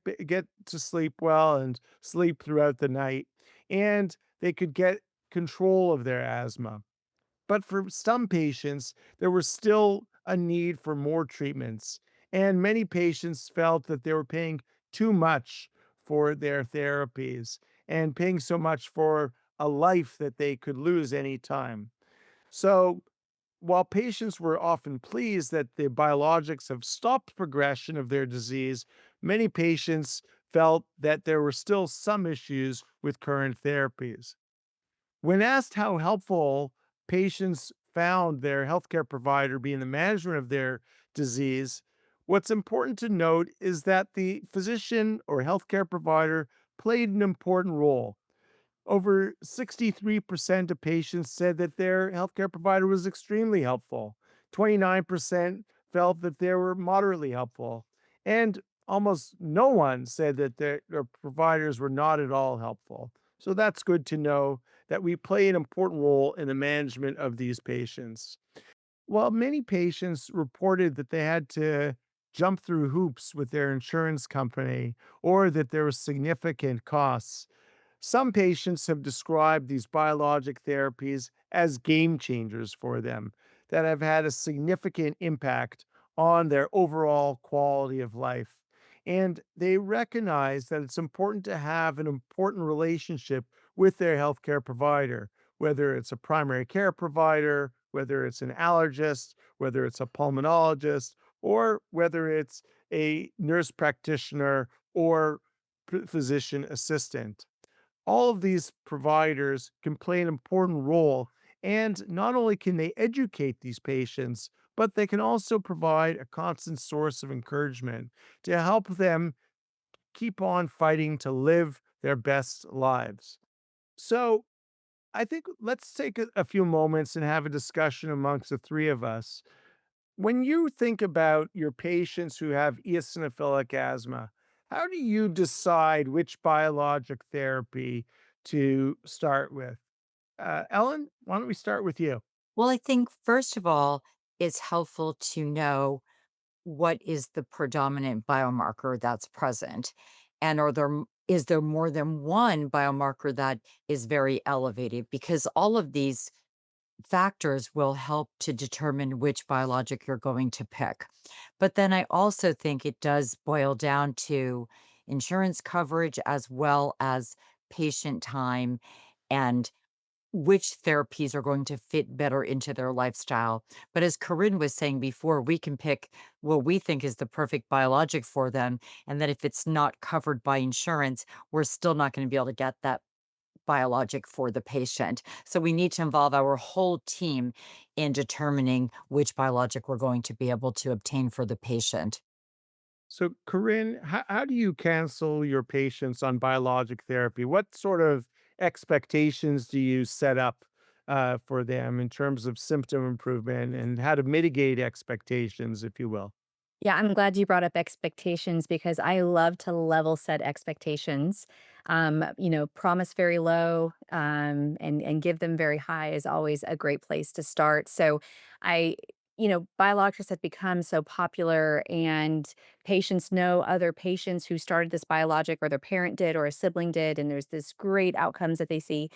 to sleep well and sleep throughout the night, and they could get control of their asthma. But for some patients, there was still a need for more treatments, and many patients felt that they were paying too much for their therapies and paying so much for a life that they could lose anytime. So, while patients were often pleased that the biologics have stopped progression of their disease, many patients felt that there were still some issues with current therapies. When asked how helpful patients found their healthcare provider be in the management of their disease, what's important to note is that the physician or healthcare provider played an important role. Over 63% of patients said that their healthcare provider was extremely helpful. 29% felt that they were moderately helpful. And almost no one said that their providers were not at all helpful. So that's good to know that we play an important role in the management of these patients. While many patients reported that they had to jump through hoops with their insurance company or that there were significant costs, some patients have described these biologic therapies as game changers for them that have had a significant impact on their overall quality of life. And they recognize that it's important to have an important relationship with their healthcare provider, whether it's a primary care provider, whether it's an allergist, whether it's a pulmonologist, or whether it's a nurse practitioner or physician assistant. All of these providers can play an important role. And not only can they educate these patients, but they can also provide a constant source of encouragement to help them keep on fighting to live their best lives. So, I think let's take a few moments and have a discussion amongst the three of us. When you think about your patients who have eosinophilic asthma, how do you decide which biologic therapy to start with? Ellen, why don't we start with you? Well, I think, first of all, it's helpful to know what is the predominant biomarker that's present. And is there more than one biomarker that is very elevated? Because all of these factors will help to determine which biologic you're going to pick. But then I also think it does boil down to insurance coverage as well as patient time and which therapies are going to fit better into their lifestyle. But as Corinne was saying before, we can pick what we think is the perfect biologic for them. And then if it's not covered by insurance, we're still not going to be able to get that biologic for the patient. So we need to involve our whole team in determining which biologic we're going to be able to obtain for the patient. So, Corinne, how do you cancel your patients on biologic therapy? What sort of expectations do you set up for them in terms of symptom improvement and how to mitigate expectations, if you will? Yeah, I'm glad you brought up expectations because I love to level set expectations. Promise very low, and give them very high is always a great place to start. So, I, biologics have become so popular, and patients know other patients who started this biologic, or their parent did, or a sibling did, and there's this great outcomes that they see.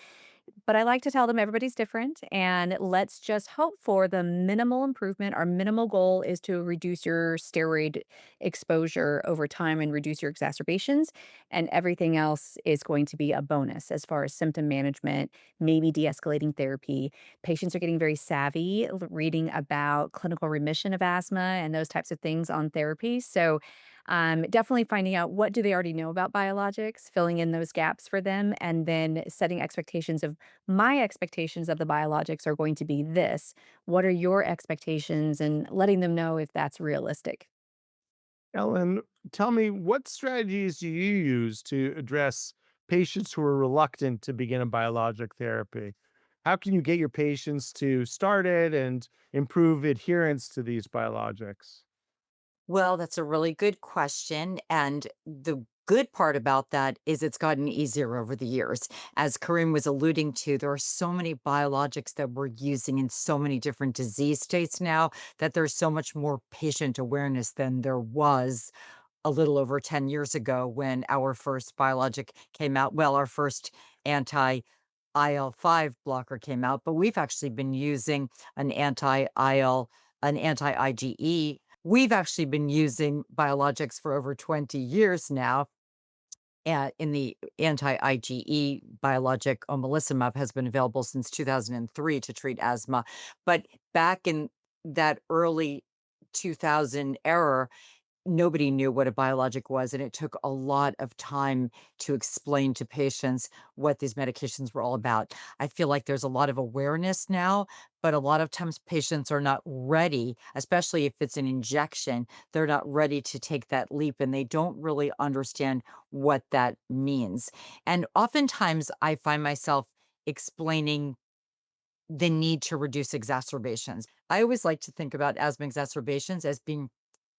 But I like to tell them everybody's different, and let's just hope for the minimal improvement. Our minimal goal is to reduce your steroid exposure over time and reduce your exacerbations, and everything else is going to be a bonus as far as symptom management, maybe de-escalating therapy. Patients are getting very savvy reading about clinical remission of asthma and those types of things on therapy. So definitely finding out what do they already know about biologics, filling in those gaps for them, and then setting expectations of my expectations of the biologics are going to be this. What are your expectations? And letting them know if that's realistic. Ellen, tell me, what strategies do you use to address patients who are reluctant to begin a biologic therapy? How can you get your patients to start it and improve adherence to these biologics? Well, that's a really good question. And the good part about that is it's gotten easier over the years. As Karim was alluding to, there are so many biologics that we're using in so many different disease states now that there's so much more patient awareness than there was a little over 10 years ago when our first biologic came out. Well, our first anti IL-5 blocker came out, but we've actually been using an anti-IL, an anti-IgE. We've actually been using biologics for over 20 years now. In the anti-IgE biologic omalizumab has been available since 2003 to treat asthma. But back in that early 2000 era, nobody knew what a biologic was, and it took a lot of time to explain to patients what these medications were all about. I feel like there's a lot of awareness now, but a lot of times patients are not ready, especially if it's an injection. They're not ready to take that leap and they don't really understand what that means. And oftentimes I find myself explaining the need to reduce exacerbations. I always like to think about asthma exacerbations as being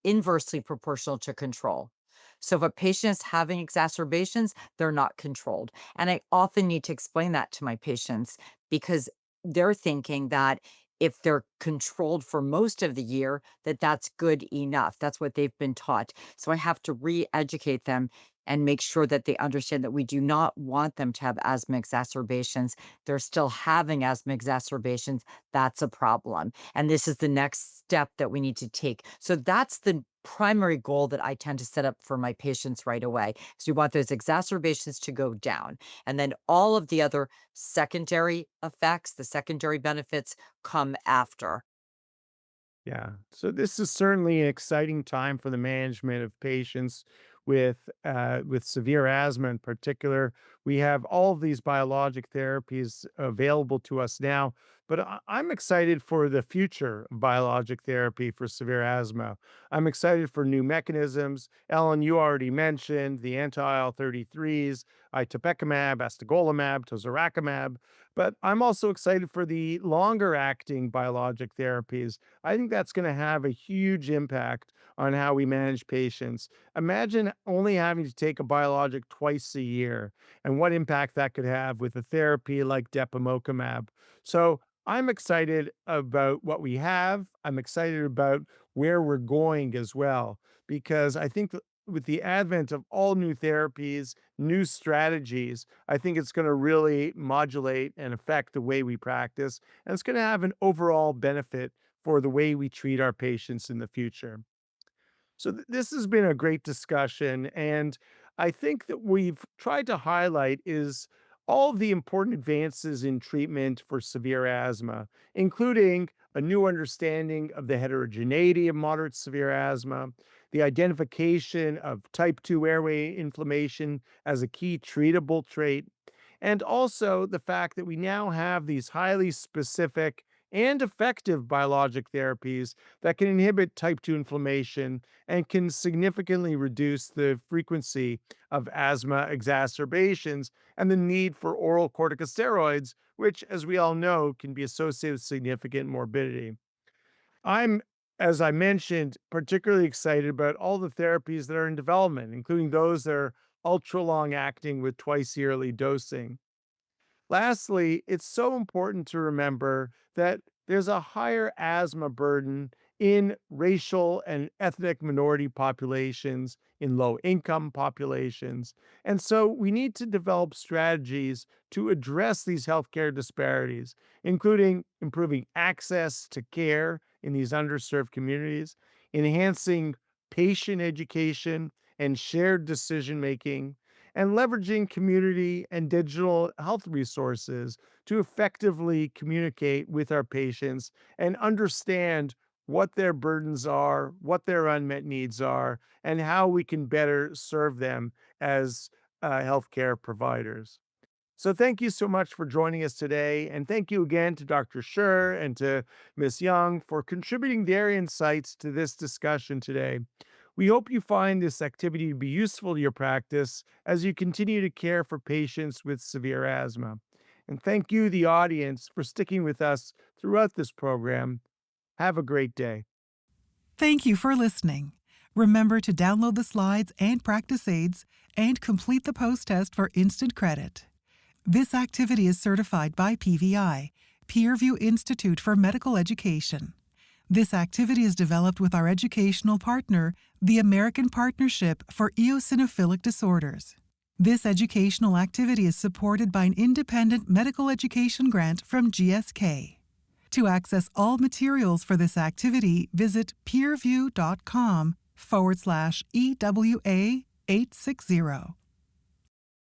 inversely proportional to control. So if a patient is having exacerbations, they're not controlled. And I often need to explain that to my patients because they're thinking that if they're controlled for most of the year, that that's good enough. That's what they've been taught. So I have to re-educate them and make sure that they understand that we do not want them to have asthma exacerbations. They're still having asthma exacerbations. That's a problem. And this is the next step that we need to take. So that's the primary goal that I tend to set up for my patients right away. So we want those exacerbations to go down. And then all of the other secondary effects, the secondary benefits come after. Yeah. So this is certainly an exciting time for the management of patients with severe asthma in particular. We have all of these biologic therapies available to us now, But I'm excited for the future of biologic therapy for severe asthma. I'm excited for new mechanisms. Ellen, you already mentioned the anti-IL-33s, itepekimab, astegolimab, tozorakimab. But I'm also excited for the longer acting biologic therapies. I think that's going to have a huge impact on how we manage patients. Imagine only having to take a biologic twice a year and what impact that could have with a therapy like depemokimab. So I'm excited about what we have. I'm excited about where we're going as well, because I think that with the advent of all new therapies, new strategies, I think it's going to really modulate and affect the way we practice. And it's going to have an overall benefit for the way we treat our patients in the future. So this has been a great discussion, and I think that we've tried to highlight is all of the important advances in treatment for severe asthma, including a new understanding of the heterogeneity of moderate severe asthma, the identification of type 2 airway inflammation as a key treatable trait, and also the fact that we now have these highly specific and effective biologic therapies that can inhibit type 2 inflammation and can significantly reduce the frequency of asthma exacerbations and the need for oral corticosteroids, which, as we all know, can be associated with significant morbidity. I'm, as I mentioned, particularly excited about all the therapies that are in development, including those that are ultra long acting with twice yearly dosing. Lastly, it's so important to remember that there's a higher asthma burden in racial and ethnic minority populations, in low income populations. And so we need to develop strategies to address these healthcare disparities, including improving access to care in these underserved communities, enhancing patient education and shared decision making, and leveraging community and digital health resources to effectively communicate with our patients and understand what their burdens are, what their unmet needs are, and how we can better serve them as healthcare providers. So thank you so much for joining us today. And thank you again to Dr. Scher and to Ms. Young for contributing their insights to this discussion today. We hope you find this activity to be useful to your practice as you continue to care for patients with severe asthma. And thank you, the audience, for sticking with us throughout this program. Have a great day. Thank you for listening. Remember to download the slides and practice aids and complete the post-test for instant credit. This activity is certified by PVI, PeerView Institute for Medical Education. This activity is developed with our educational partner, the American Partnership for Eosinophilic Disorders. This educational activity is supported by an independent medical education grant from GSK. To access all materials for this activity, visit peerview.com/EWA860.